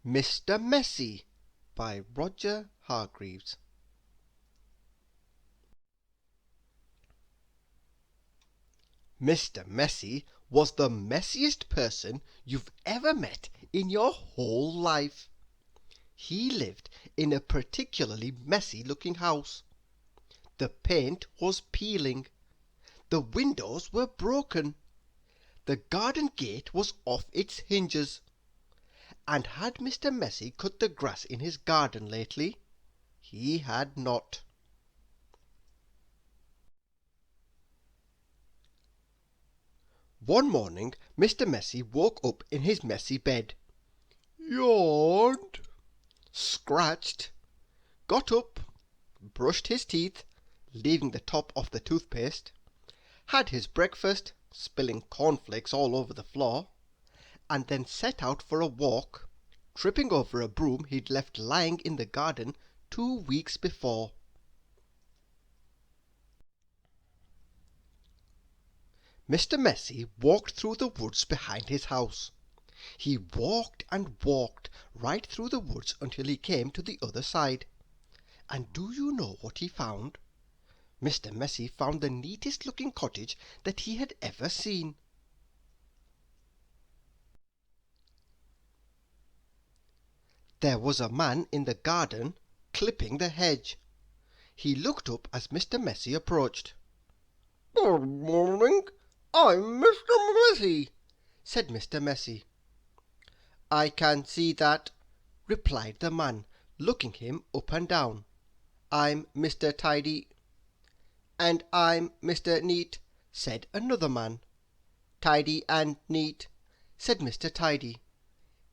Mr. Messy by Roger Hargreaves. Mr. Messy was the messiest person you've ever met in your whole life. He lived in a particularly messy-looking house. The paint was peeling. The windows were broken. The garden gate was off its hinges. And had Mr. Messy cut the grass in his garden lately? He had not. One morning Mr. Messy woke up in his messy bed, yawned, scratched, got up, brushed his teeth, leaving the top of the toothpaste, had his breakfast, spilling cornflakes all over the floor, and then set out for a walk, tripping over a broom he'd left lying in the garden 2 weeks before. Mr. Messy walked through the woods behind his house. He walked and walked right through the woods until he came to the other side. And do you know what he found? Mr. Messy found the neatest looking cottage that he had ever seen. There was a man in the garden clipping the hedge. He looked up as Mr. Messy approached. "Good morning. I'm Mr. Messy," said Mr. Messy. "I can see that," replied the man, looking him up and down. "I'm Mr. Tidy." "And I'm Mr. Neat," said another man. "Tidy and neat," said Mr. Tidy.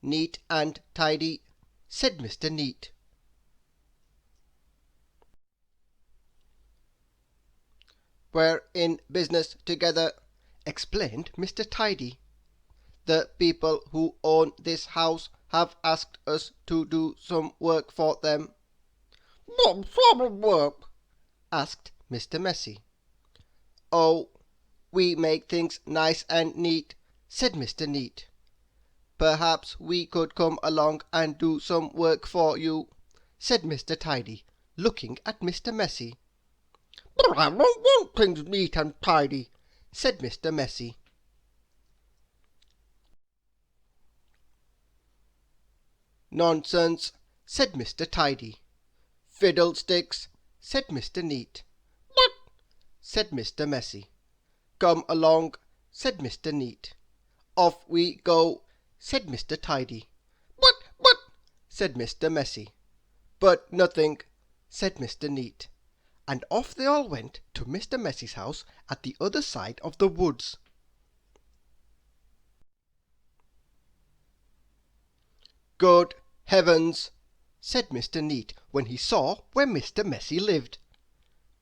"Neat and tidy," said Mr. Neat. "We're in business together," explained Mr. Tidy. "The people who own this house have asked us to do some work for them." "What sort of work?" asked Mr. Messy. "Oh, we make things nice and neat," said Mr. Neat. "Perhaps we could come along and do some work for you," said Mr. Tidy, looking at Mr. Messy. "But I don't want things neat and tidy," said Mr. Messy. "Nonsense," said Mr. Tidy. "Fiddlesticks," said Mr. Neat. "What?" said Mr. Messy. "Come along," said Mr. Neat. "Off we go," said Mr. Tidy. But," said Mr. Messy. "But nothing," said Mr. Neat. And off they all went to Mr. Messy's house at the other side of the woods. "Good heavens!" said Mr. Neat when he saw where Mr. Messy lived.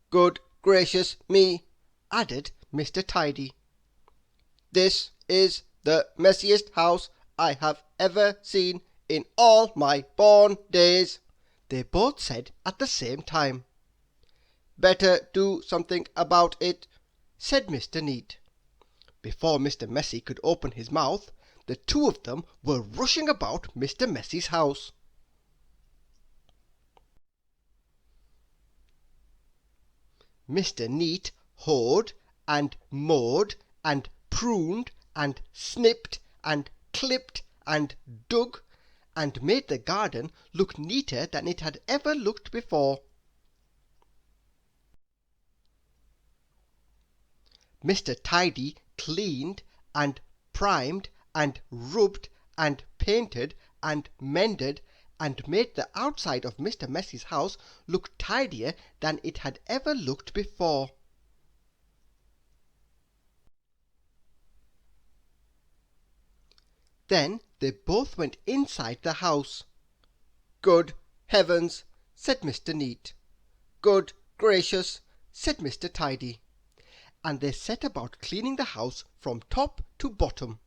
"Good gracious me!" added Mr. Tidy. "This is the messiest house I have ever seen in all my born days," they both said at the same time. "Better do something about it," said Mr. Neat. Before Mr. Messy could open his mouth, the two of them were rushing about Mr. Messy's house. Mr. Neat hoed and mowed and pruned and snipped and clipped and dug, and made the garden look neater than it had ever looked before. Mr. Tidy cleaned and primed and rubbed and painted and mended and made the outside of Mr. Messy's house look tidier than it had ever looked before. Then they both went inside the house. "Good heavens!" said Mr. Neat. "Good gracious!" said Mr. Tidy. And they set about cleaning the house from top to bottom.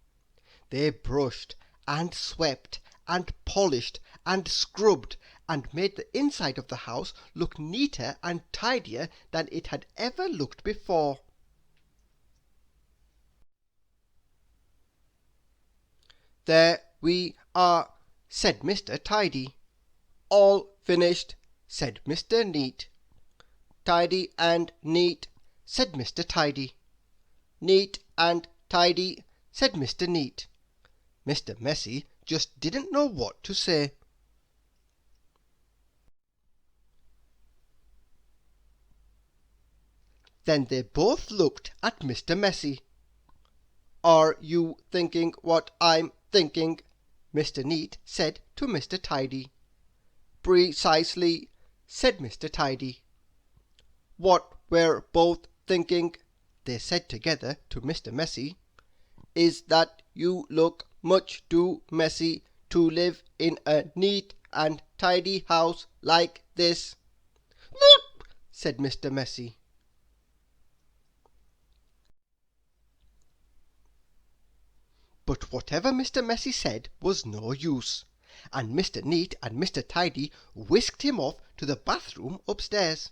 They brushed and swept and polished and scrubbed and made the inside of the house look neater and tidier than it had ever looked before. "There we are," said Mr. Tidy. All finished, said Mr. Neat. Tidy and neat, said Mr. Tidy. Neat and tidy, said Mr. Neat. Mr. Messy just didn't know what to say. Then they both looked at Mr. Messy. Are you thinking what I'm thinking? Mr. Neat said to Mr. Tidy. Precisely, said Mr. Tidy. What we're both thinking, they said together to Mr. Messy, is that you look much too messy to live in a neat and tidy house like this. Whoop! Said Mr. Messy. But whatever Mr. Messy said was no use, and Mr. Neat and Mr. Tidy whisked him off to the bathroom upstairs.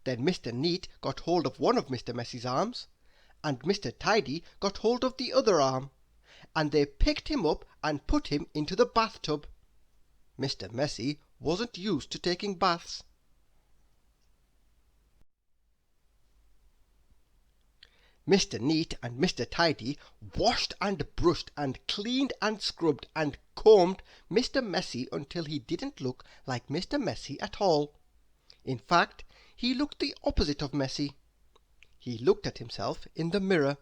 Then Mr. Neat got hold of one of Mr. Messy's arms, and Mr. Tidy got hold of the other arm, and they picked him up and put him into the bathtub. Mr. Messy wasn't used to taking baths. Mr. Neat and Mr. Tidy washed and brushed and cleaned and scrubbed and combed Mr. Messy until he didn't look like Mr. Messy at all. In fact, he looked the opposite of messy. He looked at himself in the mirror.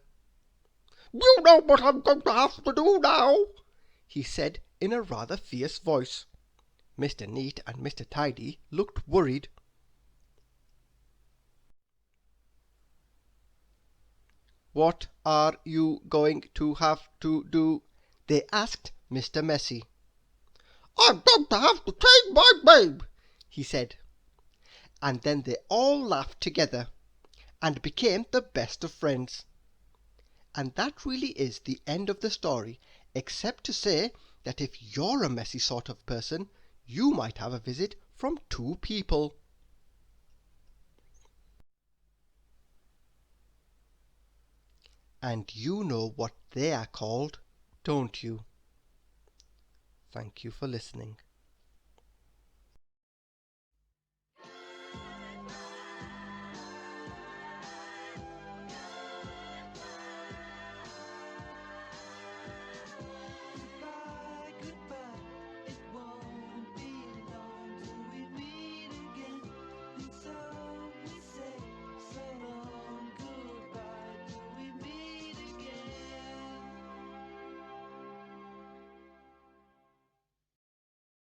"You know what I'm going to have to do now," he said in a rather fierce voice. Mr. Neat and Mr. Tidy looked worried. "What are you going to have to do?" they asked Mr. Messy. "I'm going to have to change my name," he said. And then they all laughed together, and became the best of friends. And that really is the end of the story, except to say that if you're a messy sort of person, you might have a visit from two people. And you know what they are called, don't you? Thank you for listening.